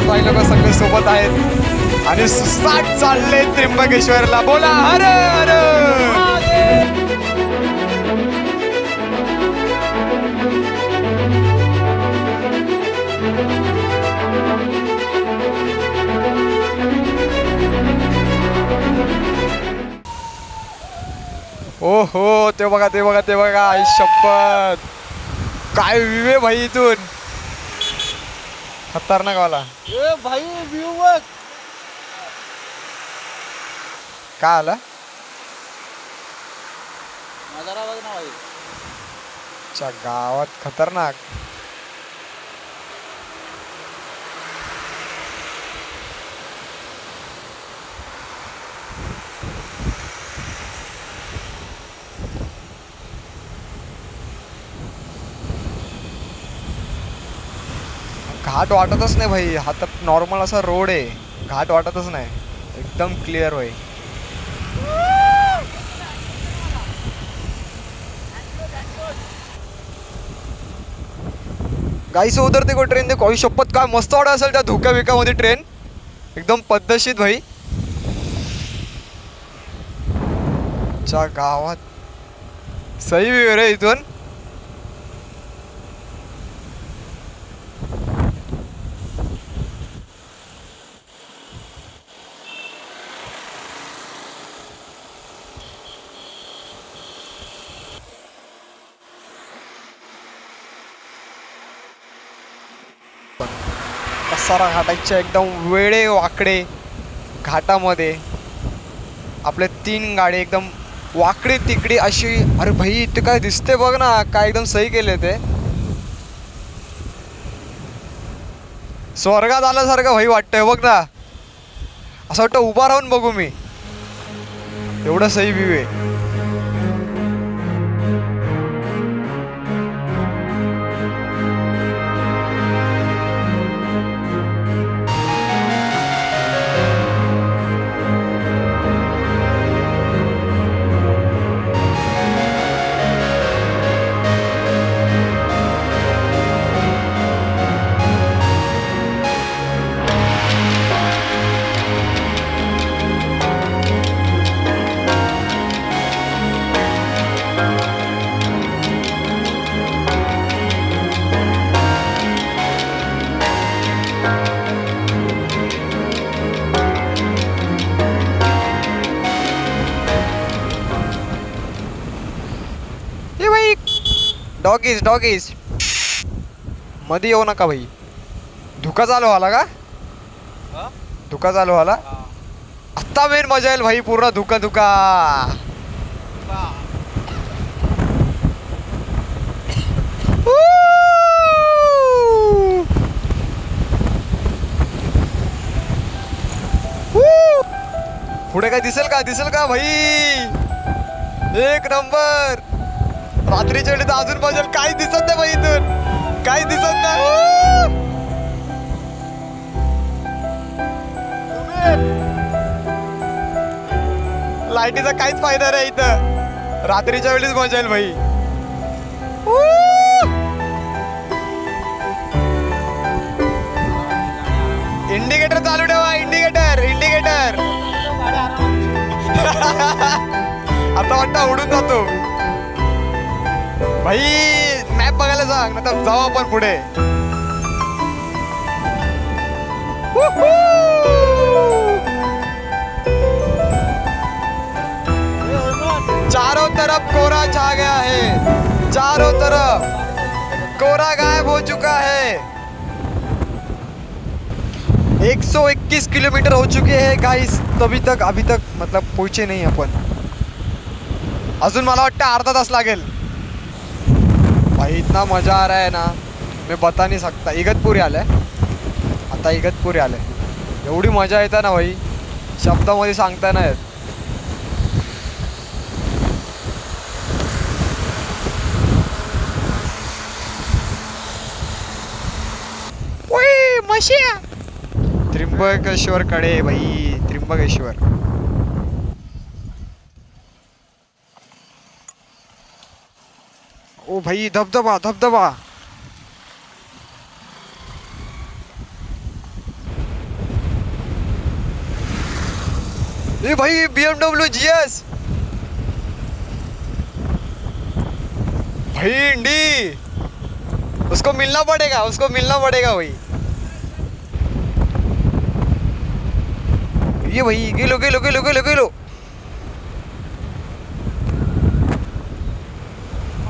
भाई लोक सगळे सोबत आहेत आणि सुसाट चालले त्र्यंबकेश्वरला. बोला हर हर. ओ हो, ते बघा ते बघा ते बघा. आई शपथ, काय व्ह्यू आहे भाई इथून, खतरनाक वाला. ए भाई व्ह्यू बघ. काय आला नजारा बघ ना भाई. च्या गावात खतरनाक. घाट वाटतच नाही भाई, हा तर नॉर्मल असा रोड आहे, घाट वाटतच नाही, एकदम क्लिअर होय. गाईस उतरते को ट्रेन देखो. शपथ काय मस्त वाटत असेल त्या धुक्या बिक्यामध्ये ट्रेन, एकदम पद्धतशीर भाई. च्या गावात सही व्ह्यू रे इथून. कसारा घाटाच्या एकदम वेडे वाकडे घाटामध्ये आपले 3 गाडी एकदम वाकडी तिकडी अशी. अरे भाई इथे काय दिसते बघ ना, काय एकदम सही केले ते. स्वर्गात आल्यासारखं भाई वाटतंय बघ ना, असं वाटतं उभा राहून बघू मी, एवढं सही व्ह्यू आहे. डॉगीज डॉगीज मध्ये येऊ नका भाई. धुका चालू व्हाला का, धुका चालू व्हाला आत्ता मेन मजा येईल भाई. पूर्ण धुका धुका. पुढे काय दिसेल का, दिसेल का भाई, एक नंबर. रात्रीच्या वेळी तर अजून मजा. काही दिसत नाही भाई इथून, काही दिसत नाही. लाईटीचा काहीच फायदा नाही इथं, रात्रीच्या वेळीच मजा येईल भाई. इंडिकेटर चालू ठेवा, इंडिकेटर इंडिकेटर. आता वाटतं उडून जातो भाई. मॅप बघायला सांग, नंतर जाऊ आपण पुढे. चारों तरफ कोहरा छा गया है, चारों तरफ कोहरा गायब हो चुका है. 121 किलोमीटर हो चुके हैं गाइस. अभी तक मतलब पहुंचे नहीं अपन. अजून मला वाटतं अर्धा तास लागेल भाई. इतना मजा आ रहा है ना, मैं बता नहीं सकता. इगतपुरी आलंय आता, इगतपुरी आलंय. एवढी मजा येते ना भाई, शब्दामध्ये सांगता नाही येत. ओए मशिया. त्र्यंबकेश्वर कडे भाई, त्र्यंबकेश्वर. ओ भाई धबधबा धबधबा. ये भाई BMW GS भाई इंडी, उसको मिलना पड़ेगा, उसको मिलना पड़ेगा भाई। ये भाई गेलो गेलो गेलो गेलो गेलो,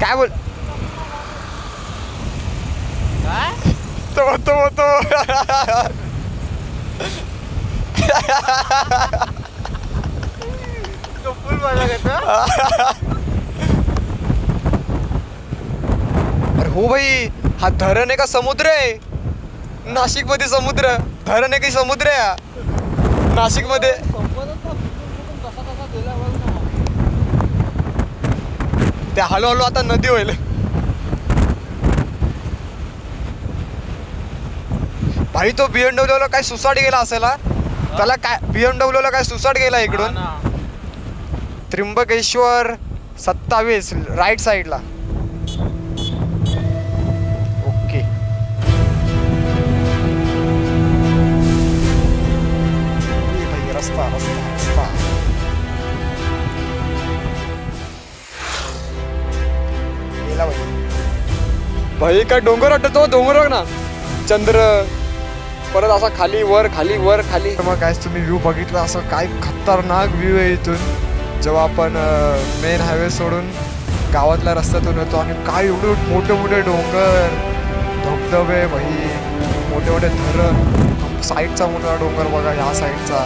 काय बोल काय तो तो फुल मजा घेतो. अरे हो भाई, हा धरण आहे का समुद्र आहे? नाशिक मध्ये समुद्र, धरण आहे की समुद्र आहे हा? नाशिक मध्ये संपतच ना, कुठून कसा कसा गेला बघ ना. ते हळूहळू आता नदी होईल. भाई तो BMW ला काय सुसाट गेला असेल हा? त्याला काय BMW ला काय सुसाट गेला इकडून? हा ना. त्र्यंबकेश्वर 27 राईट साईडला. ओके भाई, रस्ता रस्ता रस्ता. गेला भाई. भाई काय डोंगर वाटतो, डोंगर बघ ना, चंद्र, परत असा खाली वर खाली वर खाली. मग काय तुम्ही व्ह्यू बघितला, असं काय खतरनाक व्ह्यू आहे इथून जेव्हा आपण मेन हायवे सोडून गावातल्या रस्त्यातून येतो. आणि काय एवढे मोठे मोठे डोंगर, धबधबे भाई, मोठे मोठे धरण, साईडचा मोठा डोंगर बघा, ह्या साईडचा,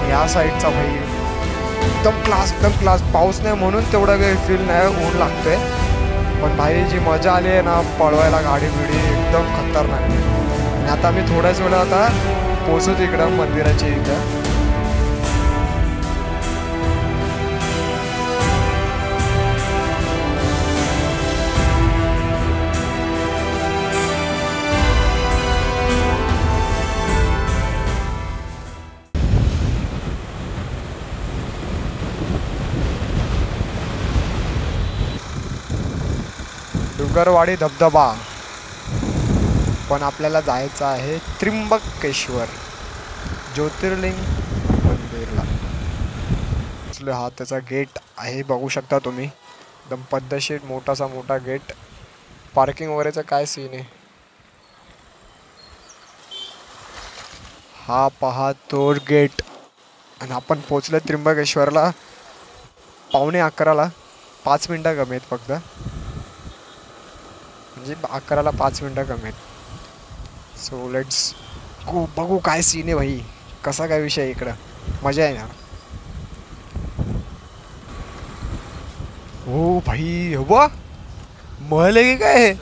ह्या साईडचा भाई एकदम क्लास, एकदम क्लास. पाऊस नाही म्हणून तेवढं काही फील नाही, ऊन लागतंय, पण भाई जी मजा आली आहे ना पळवायला गाडी बिडी, एकदम खतरनाक. आणि आता मी थोड्याच वेळा आता पोहोचू इकडं मंदिराच्या इथं. डुंगरवाडी धबधबा, पण आपल्याला जायचं आहे त्र्यंबकेश्वर ज्योतिर्लिंग मंदिरला. हा त्याचा गेट आहे, बघू शकता तुम्ही, एकदम पद्धतशीर मोठासा मोठा गेट. पार्किंग वगैरेचा काय सीन आहे हा पहा, तो गेट. आणि आपण पोचलो त्र्यंबकेश्वरला 11:45, 5 मिनटं कमी आहेत फक्त, म्हणजे 11ला 5 मिनटं कमी आहेत. सो लेट्स गो, बघू काय सीन आहे भाई, कसा काय विषय इकडं, मजा येणार. हो भाई, हो बा महल आहे की काय?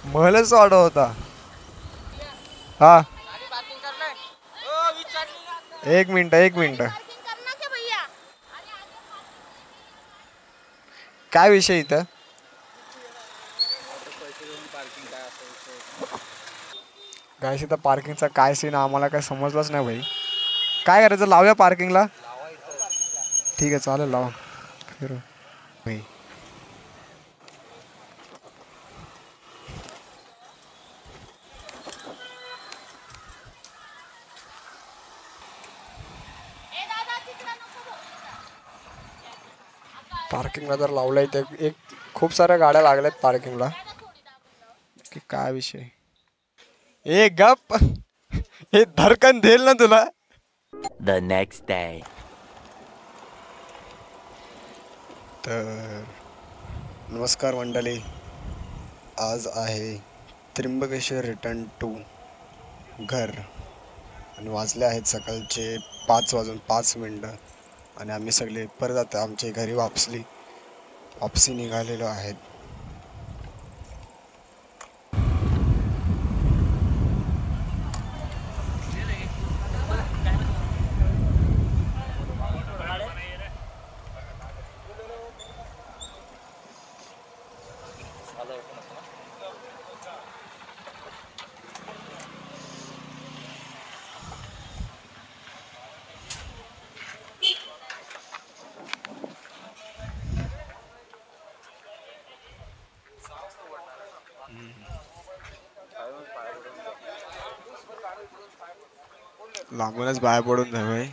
महलच वाटत होता. हा एक मिनिट काय विषय इथं? गायस इथं पार्किंगचा काय सीन आम्हाला काय समजलंच नाही भाई. काय करायचं, लावूया पार्किंगला? ठीक आहे चालेल, लावा फिर भाई. पार्किंगला जर लावलंय तर एक खूप साऱ्या गाड्या लागल्यात पार्किंगला, की काय विषय. ए गप, हे धरकन देईल ना तुला. The next day. तर नमस्कार मंडळी, आज आहे त्र्यंबकेश्वर रिटर्न टू घर, आणि वाजले आहेत सकाळचे 5:05 आणि आम्ही सगळे परत आता आमच्या घरी वापसी निघालेलो आहेत. लांबूनच बाहेर पडून जाय भाई.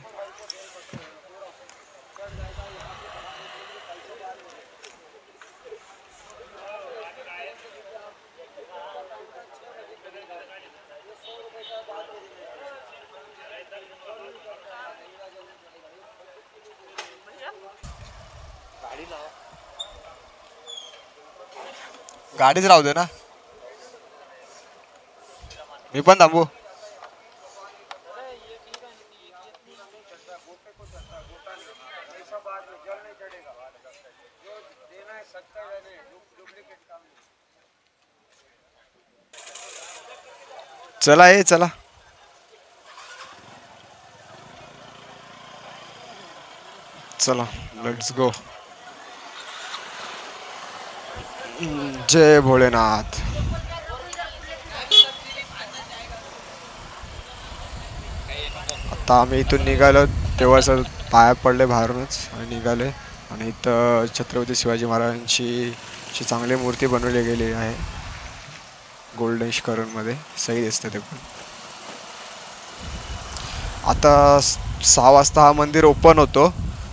गाडीच राहू दे ना. मी पण थांबू. चला ये चला. चला लेट्स गो. जय भोलेनाथ. आता आम्ही इथून निघालो तेव्हाच पाया पडले बाहेरूनच आणि निघाले. आणि इथं छत्रपती शिवाजी महाराजांची अशी चांगली मूर्ती बनवली गेली आहे गोल्डन कलरमध्ये. सही दिसतं ते पण. आता 6 वाजता हा मंदिर ओपन होतो.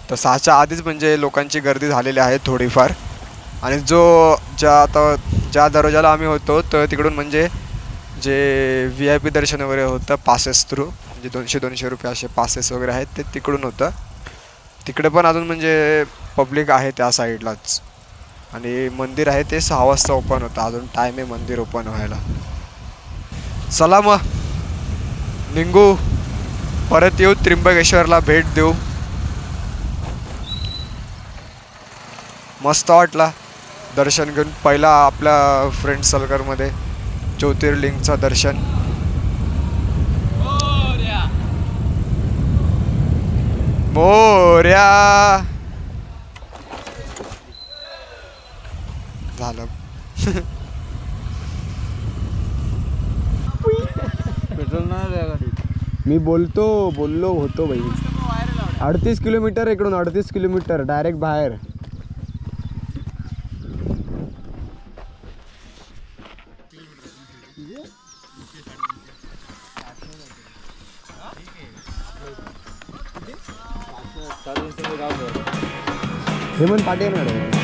तर 6च्या आधीच म्हणजे लोकांची गर्दी झालेली आहे थोडीफार. आणि ज्या दरवाजाला आम्ही होतो तर तिकडून म्हणजे जे VIP दर्शन वगैरे होतं पासेस थ्रू, म्हणजे 200-200 रुपये असे पासेस वगैरे आहेत ते तिकडून होतं. तिकडे पण अजून म्हणजे पब्लिक आहे त्या साईडलाच. आणि मंदिर आहे ते 6 वाजता ओपन होतं. अजून टाईम आहे मंदिर ओपन व्हायला. चला मग निघू, परत येऊ, त्र्यंबकेश्वरला भेट देऊ. मस्त वाटला दर्शन घेऊन. पहिला आपल्या फ्रेंड सर्कलमध्ये ज्योतिर्लिंगचं दर्शन. मोर्या झालं. पेट्रोल नाही गाडीत. मी बोललो होतो भाई. 38 किलोमीटर इकडून, 38 किलोमीटर डायरेक्ट बाहेर. हेमंत पाटील मॅडम.